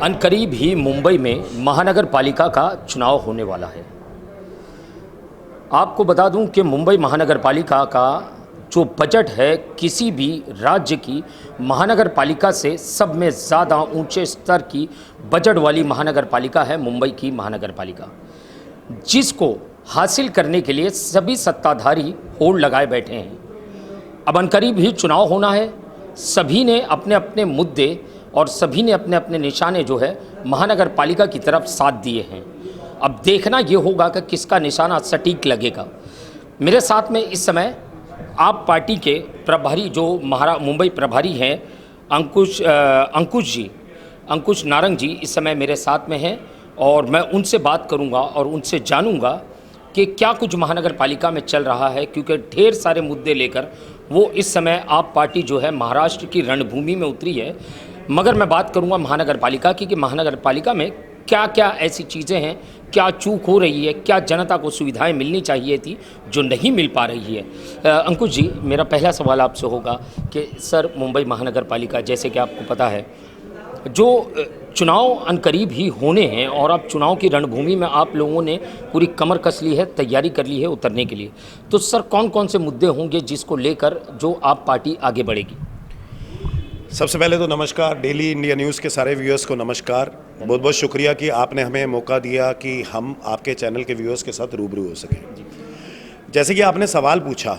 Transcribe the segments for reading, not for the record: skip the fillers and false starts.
अनकरीब ही मुंबई में महानगर पालिका का चुनाव होने वाला है। आपको बता दूं कि मुंबई महानगर पालिका का जो बजट है किसी भी राज्य की महानगर पालिका से सब में ज़्यादा ऊंचे स्तर की बजट वाली महानगर पालिका है मुंबई की महानगर पालिका, जिसको हासिल करने के लिए सभी सत्ताधारी होड़ लगाए बैठे हैं। अब अनकरीब ही चुनाव होना है, सभी ने अपने अपने मुद्दे और सभी ने अपने अपने निशाने जो है महानगर पालिका की तरफ साथ दिए हैं। अब देखना ये होगा कि किसका निशाना सटीक लगेगा। मेरे साथ में इस समय आप पार्टी के प्रभारी जो मुंबई प्रभारी हैं अंकुश नारंग जी इस समय मेरे साथ में हैं और मैं उनसे बात करूंगा और उनसे जानूंगा कि क्या कुछ महानगर पालिका में चल रहा है, क्योंकि ढेर सारे मुद्दे लेकर वो इस समय आप पार्टी जो है महाराष्ट्र की रणभूमि में उतरी है। मगर मैं बात करूंगा महानगर पालिका की कि महानगर पालिका में क्या क्या ऐसी चीज़ें हैं, क्या चूक हो रही है, क्या जनता को सुविधाएं मिलनी चाहिए थी जो नहीं मिल पा रही है। अंकुश जी, मेरा पहला सवाल आपसे होगा कि सर मुंबई महानगर पालिका, जैसे कि आपको पता है जो चुनाव अनकरीब ही होने हैं और अब चुनाव की रणभूमि में आप लोगों ने पूरी कमर कस ली है, तैयारी कर ली है उतरने के लिए, तो सर कौन कौन से मुद्दे होंगे जिसको लेकर जो आप पार्टी आगे बढ़ेगी? सबसे पहले तो नमस्कार, डेली इंडिया न्यूज़ के सारे व्यूअर्स को नमस्कार। बहुत बहुत शुक्रिया कि आपने हमें मौका दिया कि हम आपके चैनल के व्यूअर्स के साथ रूबरू हो सकें। जैसे कि आपने सवाल पूछा,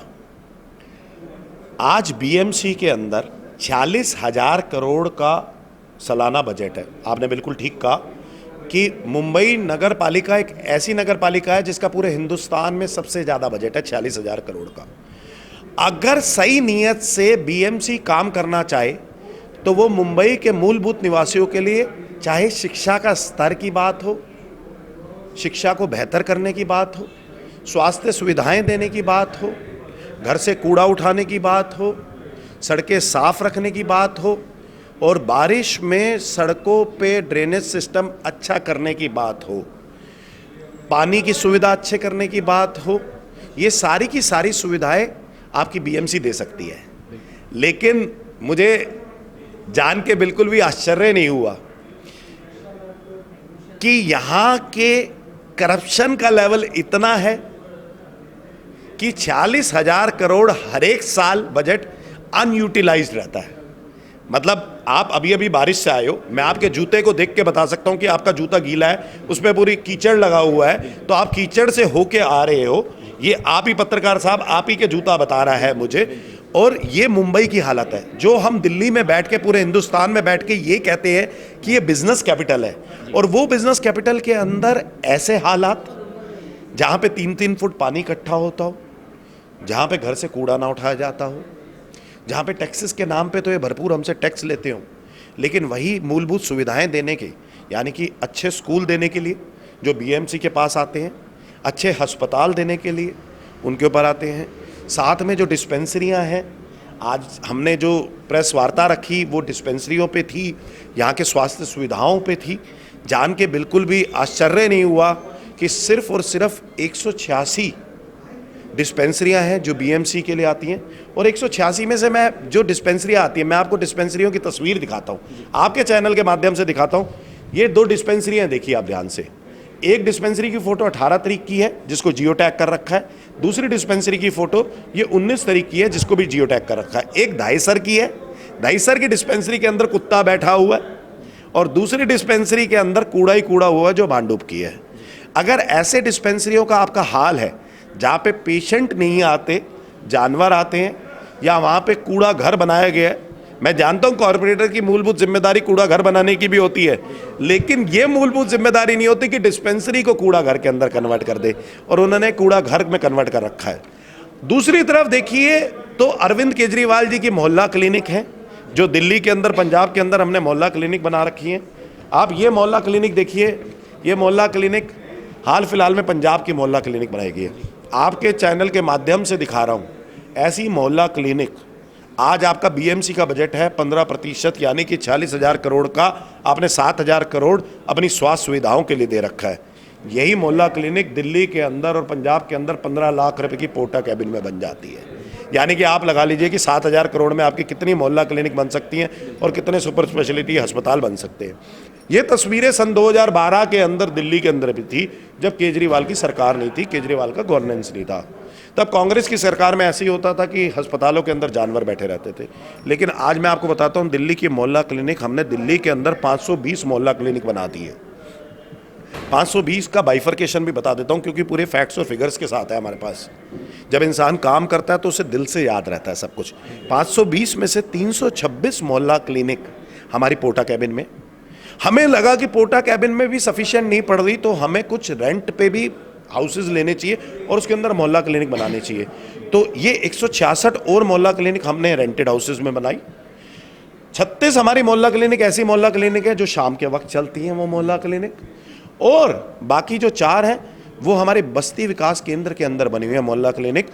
आज बीएमसी के अंदर 40,000 करोड़ का सालाना बजट है। आपने बिल्कुल ठीक कहा कि मुंबई नगर पालिका एक ऐसी नगर पालिका है जिसका पूरे हिंदुस्तान में सबसे ज़्यादा बजट है, 40,000 करोड़ का। अगर सही नीयत से बीएमसी काम करना चाहे तो वो मुंबई के मूलभूत निवासियों के लिए, चाहे शिक्षा का स्तर की बात हो, शिक्षा को बेहतर करने की बात हो, स्वास्थ्य सुविधाएं देने की बात हो, घर से कूड़ा उठाने की बात हो, सड़कें साफ रखने की बात हो और बारिश में सड़कों पे ड्रेनेज सिस्टम अच्छा करने की बात हो, पानी की सुविधा अच्छे करने की बात हो, ये सारी की सारी सुविधाएं आपकी बीएमसी दे सकती है। लेकिन मुझे जान के बिल्कुल भी आश्चर्य नहीं हुआ कि यहां के करप्शन का लेवल इतना है कि 40,000 करोड़ हर एक साल बजट अनयूटिलाइज्ड रहता है। मतलब आप अभी अभी बारिश से आए हो, मैं आपके जूते को देख के बता सकता हूं कि आपका जूता गीला है, उसमें पूरी कीचड़ लगा हुआ है, तो आप कीचड़ से होके आ रहे हो। ये आप ही पत्रकार साहब, आप ही के जूता बता रहा है मुझे। और ये मुंबई की हालत है, जो हम दिल्ली में बैठ के, पूरे हिंदुस्तान में बैठ के ये कहते हैं कि ये बिजनेस कैपिटल है, और वो बिजनेस कैपिटल के अंदर ऐसे हालात जहाँ पे 3-3 फुट पानी इकट्ठा होता हो, जहाँ पे घर से कूड़ा ना उठाया जाता हो, जहाँ पे टैक्सेस के नाम पे तो ये भरपूर हमसे टैक्स लेते हो, लेकिन वही मूलभूत सुविधाएं देने के, यानी कि अच्छे स्कूल देने के लिए जो बीएमसी के पास आते हैं, अच्छे अस्पताल देने के लिए उनके ऊपर आते हैं, साथ में जो डिस्पेंसरियां हैं, आज हमने जो प्रेस वार्ता रखी वो डिस्पेंसरियों पे थी, यहाँ के स्वास्थ्य सुविधाओं पे थी। जान के बिल्कुल भी आश्चर्य नहीं हुआ कि सिर्फ और सिर्फ 186 डिस्पेंसरियां हैं जो बीएमसी के लिए आती हैं, और 186 में से मैं जो डिस्पेंसरियां आती हैं, मैं आपको डिस्पेंसरियों की तस्वीर दिखाता हूँ, आपके चैनल के माध्यम से दिखाता हूँ। ये 2 डिस्पेंसरियां देखिए आप ध्यान से। एक डिस्पेंसरी की फ़ोटो 18 तारीख की है जिसको जियो टैग कर रखा है, दूसरी डिस्पेंसरी की फ़ोटो ये 19 तारीख की है जिसको भी जियो टैग कर रखा है। एक दाइसर की है, दाइसर की डिस्पेंसरी के अंदर कुत्ता बैठा हुआ है, और दूसरी डिस्पेंसरी के अंदर कूड़ा ही कूड़ा हुआ है जो भांडूप की है। अगर ऐसे डिस्पेंसरियों का आपका हाल है जहाँ पे पेशेंट नहीं आते, जानवर आते हैं, या वहाँ पे कूड़ा घर बनाया गया है, मैं जानता हूँ कॉर्पोरेटर की मूलभूत जिम्मेदारी कूड़ा घर बनाने की भी होती है, लेकिन ये मूलभूत जिम्मेदारी नहीं होती कि डिस्पेंसरी को कूड़ा घर के अंदर कन्वर्ट कर दे, और उन्होंने कूड़ा घर में कन्वर्ट कर रखा है। दूसरी तरफ देखिए तो अरविंद केजरीवाल जी की मोहल्ला क्लिनिक है, जो दिल्ली के अंदर, पंजाब के अंदर हमने मोहल्ला क्लिनिक बना रखी है। आप ये मोहल्ला क्लिनिक देखिए, ये मोहल्ला क्लिनिक हाल फिलहाल में पंजाब की मोहल्ला क्लिनिक बनाई गई है। आपके चैनल के माध्यम से दिखा रहा हूँ, ऐसी मोहल्ला क्लिनिक आज आपका बीएमसी का बजट है 15%, यानी कि 40,000 करोड़ का आपने 7,000 करोड़ अपनी स्वास्थ्य सुविधाओं के लिए दे रखा है। यही मोहल्ला क्लिनिक दिल्ली के अंदर और पंजाब के अंदर 15 लाख रुपए की पोटा कैबिन में बन जाती है। यानी कि आप लगा लीजिए कि 7,000 करोड़ में आपकी कितनी मोहल्ला क्लिनिक बन सकती हैं और कितने सुपर स्पेशलिटी अस्पताल बन सकते हैं। ये तस्वीरें सन 2012 के अंदर दिल्ली के अंदर भी थी, जब केजरीवाल की सरकार नहीं थी, केजरीवाल का गवर्नेंस नहीं था। तब कांग्रेस की सरकार में ऐसे ही होता था कि अस्पतालों के अंदर जानवर बैठे रहते थे। लेकिन आज मैं आपको बताता हूँ, दिल्ली की मोहल्ला क्लिनिक, हमने दिल्ली के अंदर 520 मोहल्ला क्लिनिक बना दिए। 520 का बाइफर्केशन भी बता देता हूँ, क्योंकि पूरे फैक्ट्स और फिगर्स के साथ है हमारे पास। जब इंसान काम करता है तो उसे दिल से याद रहता है सब कुछ। 520 में से 326 मोहल्ला क्लिनिक हमारी पोटा कैबिन में। हमें लगा कि पोटा कैबिन में भी सफिशिएंट नहीं पड़ रही, तो हमें कुछ रेंट पे भी हाउसेज लेने चाहिए और उसके अंदर मोहल्ला क्लिनिक बनाने चाहिए। तो ये 166 और मोहल्ला क्लिनिक हमने रेंटेड हाउसेज में बनाई। 36 हमारी मोहल्ला क्लिनिक ऐसी मोहल्ला क्लिनिक है जो शाम के वक्त चलती हैं, वो मोहल्ला क्लिनिक। और बाकी जो 4 हैं वो हमारे बस्ती विकास केंद्र के अंदर बनी हुई है मोहल्ला क्लिनिक।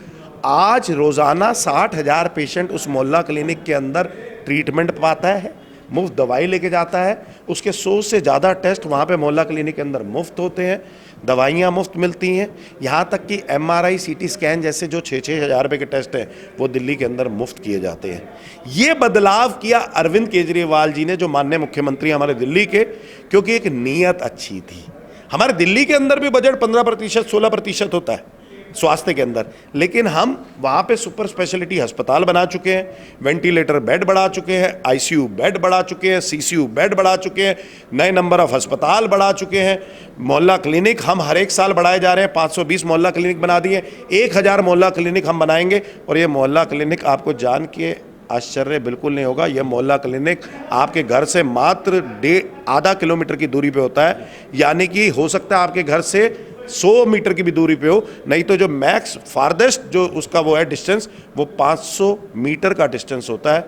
आज रोज़ाना 60,000 पेशेंट उस मोहल्ला क्लिनिक के अंदर ट्रीटमेंट पाता है, मुफ्त दवाई लेके जाता है। उसके 100 से ज़्यादा टेस्ट वहाँ पे मोहल्ला क्लिनिक के अंदर मुफ्त होते हैं, दवाइयाँ मुफ्त मिलती हैं। यहाँ तक कि MRI CT स्कैन जैसे जो 6-6 हज़ार रुपये के टेस्ट हैं वो दिल्ली के अंदर मुफ्त किए जाते हैं। ये बदलाव किया अरविंद केजरीवाल जी ने, जो माननीय मुख्यमंत्री हमारे दिल्ली के, क्योंकि एक नीयत अच्छी थी। हमारे दिल्ली के अंदर भी बजट 15% 16% होता है स्वास्थ्य के अंदर, लेकिन हम वहाँ पे सुपर स्पेशलिटी अस्पताल बना चुके हैं, वेंटिलेटर बेड बढ़ा चुके हैं, ICU बेड बढ़ा चुके हैं, CCU बेड बढ़ा चुके हैं, नए नंबर ऑफ अस्पताल बढ़ा चुके हैं। मोहल्ला क्लिनिक हम हर एक साल बढ़ाए जा रहे हैं। 520 मोहल्ला क्लिनिक बना दिए, 1000 मोहल्ला क्लिनिक हम बनाएंगे। और ये मोहल्ला क्लिनिक आपको जान के आश्चर्य बिल्कुल नहीं होगा, यह मोहल्ला क्लिनिक आपके घर से मात्र आधा किलोमीटर की दूरी पे होता है। यानी कि हो सकता है आपके घर से 100 मीटर की भी दूरी पे हो, नहीं तो जो मैक्स फारदेस्ट जो उसका वो है डिस्टेंस, वो 500 मीटर का डिस्टेंस होता है।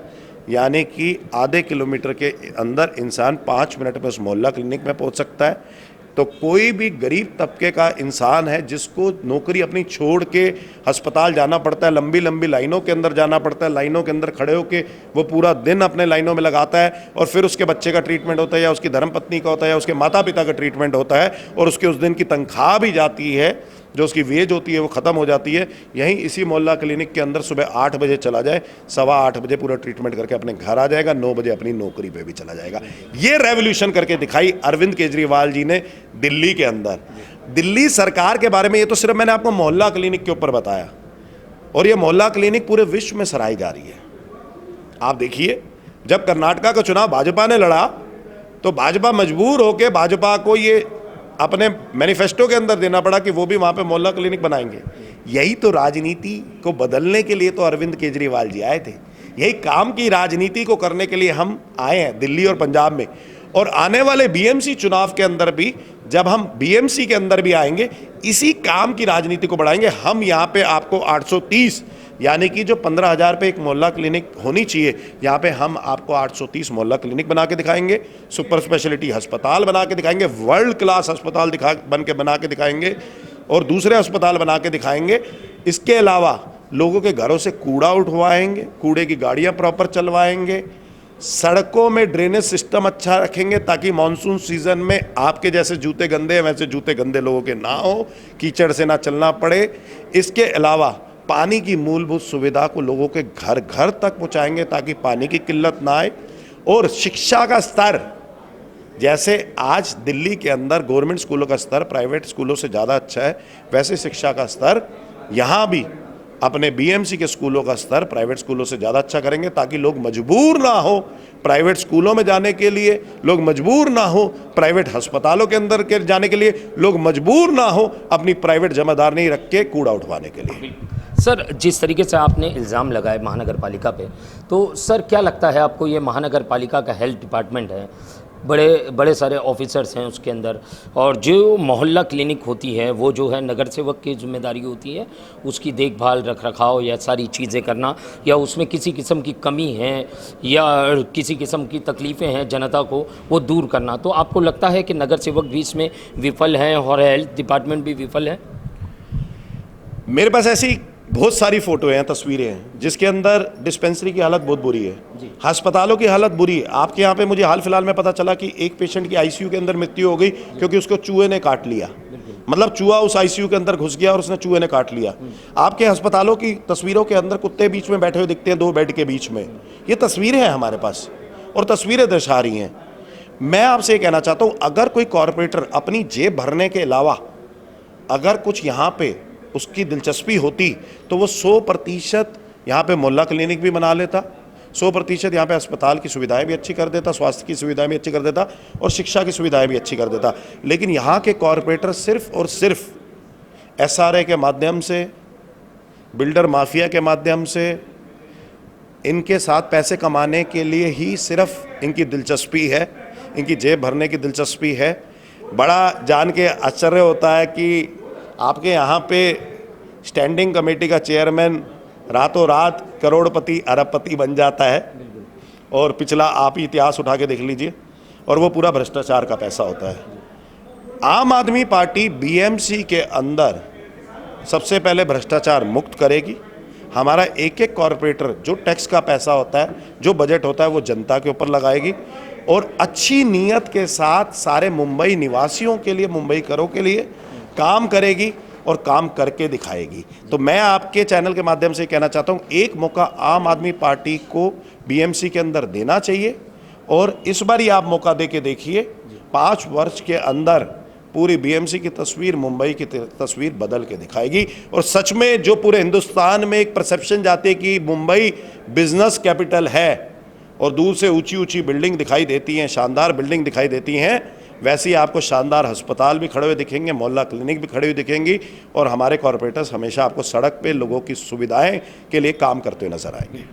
यानी कि आधे किलोमीटर के अंदर इंसान 5 मिनट में उस मोहल्ला क्लिनिक में पहुंच सकता है। तो कोई भी गरीब तबके का इंसान है जिसको नौकरी अपनी छोड़ के अस्पताल जाना पड़ता है, लंबी लंबी लाइनों के अंदर जाना पड़ता है, लाइनों के अंदर खड़े होके वो पूरा दिन अपने लाइनों में लगाता है, और फिर उसके बच्चे का ट्रीटमेंट होता है, या उसकी धर्मपत्नी का होता है, या उसके माता पिता का ट्रीटमेंट होता है, और उसके उस दिन की तनख्वाह भी जाती है, जो उसकी वेज होती है वो ख़त्म हो जाती है। यहीं इसी मोहल्ला क्लिनिक के अंदर सुबह 8 बजे चला जाए, 8:15 बजे पूरा ट्रीटमेंट करके अपने घर आ जाएगा, 9 बजे अपनी नौकरी पे भी चला जाएगा। ये रेवोल्यूशन करके दिखाई अरविंद केजरीवाल जी ने दिल्ली के अंदर। दिल्ली सरकार के बारे में ये तो सिर्फ मैंने आपको मोहल्ला क्लिनिक के ऊपर बताया, और ये मोहल्ला क्लिनिक पूरे विश्व में सराही जा रही है। आप देखिए, जब कर्नाटका का चुनाव भाजपा ने लड़ा तो भाजपा मजबूर होकर भाजपा को ये अपने मैनिफेस्टो के अंदर देना पड़ा कि वो भी वहाँ पे मोहल्ला क्लिनिक बनाएंगे। यही तो राजनीति को बदलने के लिए तो अरविंद केजरीवाल जी आए थे, यही काम की राजनीति को करने के लिए हम आए हैं दिल्ली और पंजाब में। और आने वाले BMC चुनाव के अंदर भी, जब हम BMC के अंदर भी आएंगे, इसी काम की राजनीति को बढ़ाएंगे। हम यहाँ पे आपको 830, यानी कि जो 15,000 पे एक मोहल्ला क्लिनिक होनी चाहिए, यहाँ पे हम आपको 830 मोहल्ला क्लिनिक बना के दिखाएंगे, सुपर स्पेशलिटी अस्पताल बना के दिखाएंगे, वर्ल्ड क्लास अस्पताल बना के दिखाएंगे, और दूसरे अस्पताल बना के दिखाएंगे। इसके अलावा लोगों के घरों से कूड़ा उठवाएंगे, कूड़े की गाड़ियाँ प्रॉपर चलवाएंगे, सड़कों में ड्रेनेज सिस्टम अच्छा रखेंगे ताकि मानसून सीजन में आपके जैसे जूते गंदे हैं वैसे जूते गंदे लोगों के ना हो, कीचड़ से ना चलना पड़े। इसके अलावा पानी की मूलभूत सुविधा को लोगों के घर घर तक पहुंचाएंगे ताकि पानी की किल्लत ना आए। और शिक्षा का स्तर, जैसे आज दिल्ली के अंदर गवर्नमेंट स्कूलों का स्तर प्राइवेट स्कूलों से ज़्यादा अच्छा है, वैसे शिक्षा का स्तर यहाँ भी अपने BMC के स्कूलों का स्तर प्राइवेट स्कूलों से ज़्यादा अच्छा करेंगे, ताकि लोग मजबूर ना हो प्राइवेट स्कूलों में जाने के लिए, लोग मजबूर ना हो प्राइवेट अस्पतालों के अंदर के जाने के लिए, लोग मजबूर ना हो अपनी प्राइवेट जमादारी रख के कूड़ा उठवाने के लिए। सर, जिस तरीके से आपने इल्ज़ाम लगाए महानगर पालिका पे, तो सर क्या लगता है आपको, ये महानगर पालिका का हेल्थ डिपार्टमेंट है, बड़े बड़े सारे ऑफिसर्स हैं उसके अंदर, और जो मोहल्ला क्लिनिक होती है वो जो है नगर सेवक की जिम्मेदारी होती है, उसकी देखभाल रख रखाव या सारी चीज़ें करना, या उसमें किसी किस्म की कमी है या किसी किस्म की तकलीफ़ें हैं जनता को, वो दूर करना। तो आपको लगता है कि नगर सेवक भी इसमें विफल हैं और हेल्थ डिपार्टमेंट भी विफल है? मेरे पास ऐसी बहुत सारी फोटो हैं, तस्वीरें हैं, जिसके अंदर डिस्पेंसरी की हालत बहुत बुरी है, अस्पतालों की हालत बुरी है। आपके यहाँ पे मुझे हाल फिलहाल में पता चला कि एक पेशेंट की ICU के अंदर मृत्यु हो गई क्योंकि उसको चूहे ने काट लिया। मतलब चूहा उस ICU के अंदर घुस गया और उसने चूहे ने काट लिया। आपके अस्पतालों की तस्वीरों के अंदर कुत्ते बीच में बैठे हुए दिखते हैं, 2 बेड के बीच में। ये तस्वीरें हैं हमारे पास और तस्वीरें दर्शा रही हैं। मैं आपसे ये कहना चाहता हूँ, अगर कोई कॉरपोरेटर अपनी जेब भरने के अलावा अगर कुछ यहाँ पे उसकी दिलचस्पी होती तो वो 100% यहाँ पे मोहल्ला क्लिनिक भी बना लेता, 100% यहाँ पे अस्पताल की सुविधाएं भी अच्छी कर देता, स्वास्थ्य की सुविधाएं भी अच्छी कर देता और शिक्षा की सुविधाएं भी अच्छी कर देता। लेकिन यहाँ के कॉरपोरेटर सिर्फ और सिर्फ एसआरए के माध्यम से, बिल्डर माफिया के माध्यम से, इनके साथ पैसे कमाने के लिए ही सिर्फ इनकी दिलचस्पी है, इनकी जेब भरने की दिलचस्पी है। बड़ा जान के आश्चर्य होता है कि आपके यहाँ पे स्टैंडिंग कमेटी का चेयरमैन रातों रात करोड़पति अरबपति बन जाता है, और पिछला आप ही इतिहास उठा के देख लीजिए, और वो पूरा भ्रष्टाचार का पैसा होता है। आम आदमी पार्टी बीएमसी के अंदर सबसे पहले भ्रष्टाचार मुक्त करेगी। हमारा एक एक कॉरपोरेटर जो टैक्स का पैसा होता है, जो बजट होता है, वो जनता के ऊपर लगाएगी और अच्छी नीयत के साथ सारे मुंबई निवासियों के लिए, मुंबई करों के लिए काम करेगी और काम करके दिखाएगी। तो मैं आपके चैनल के माध्यम से कहना चाहता हूँ, एक मौका आम आदमी पार्टी को बीएमसी के अंदर देना चाहिए, और इस बार ही आप मौका दे के देखिए, 5 वर्ष के अंदर पूरी बीएमसी की तस्वीर, मुंबई की तस्वीर बदल के दिखाएगी। और सच में जो पूरे हिंदुस्तान में एक परसेप्शन जाती है कि मुंबई बिजनेस कैपिटल है और दूर से ऊंची ऊंची बिल्डिंग दिखाई देती हैं, शानदार बिल्डिंग दिखाई देती हैं, वैसे ही आपको शानदार अस्पताल भी खड़े हुए दिखेंगे, मोहल्ला क्लिनिक भी खड़ी हुई दिखेंगी, और हमारे कॉरपोरेटर्स हमेशा आपको सड़क पे लोगों की सुविधाएं के लिए काम करते हुए नजर आएंगे।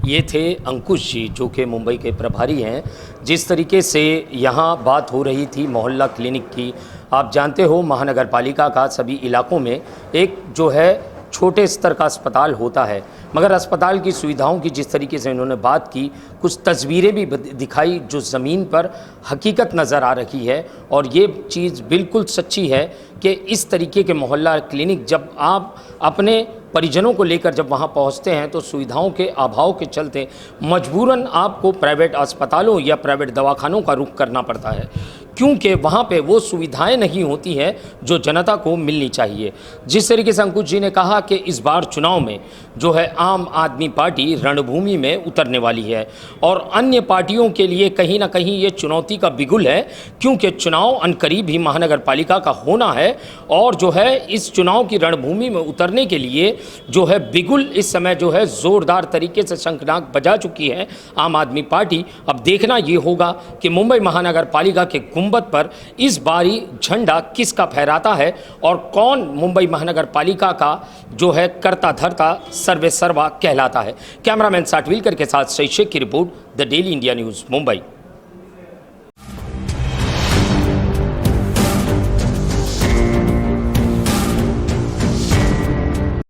ये थे अंकुश जी, जो कि मुंबई के प्रभारी हैं। जिस तरीके से यहाँ बात हो रही थी मोहल्ला क्लिनिक की, आप जानते हो महानगर पालिका का सभी इलाकों में एक जो है छोटे स्तर का अस्पताल होता है, मगर अस्पताल की सुविधाओं की जिस तरीके से इन्होंने बात की, कुछ तस्वीरें भी दिखाई जो ज़मीन पर हकीकत नज़र आ रही है, और ये चीज़ बिल्कुल सच्ची है कि इस तरीके के मोहल्ला क्लिनिक जब आप अपने परिजनों को लेकर जब वहाँ पहुँचते हैं तो सुविधाओं के अभाव के चलते मजबूरन आपको प्राइवेट अस्पतालों या प्राइवेट दवाखानों का रुख करना पड़ता है, क्योंकि वहाँ पे वो सुविधाएं नहीं होती हैं जो जनता को मिलनी चाहिए। जिस तरीके से अंकुश जी ने कहा कि इस बार चुनाव में जो है आम आदमी पार्टी रणभूमि में उतरने वाली है, और अन्य पार्टियों के लिए कहीं ना कहीं ये चुनौती का बिगुल है, क्योंकि चुनाव अनकरीब ही महानगर पालिका का होना है, और जो है इस चुनाव की रणभूमि में उतरने के लिए जो है बिगुल इस समय जो है ज़ोरदार तरीके से शंखनाद बजा चुकी है आम आदमी पार्टी। अब देखना ये होगा कि मुंबई महानगर पालिका के गुंबद पर इस बारी झंडा किसका फहराता है, और कौन मुंबई महानगर पालिका का जो है करता धरता सर्वे सर्वा कहलाता है। कैमरामैन साटविलकर के साथ सही शेख की report, the daily India news, Mumbai.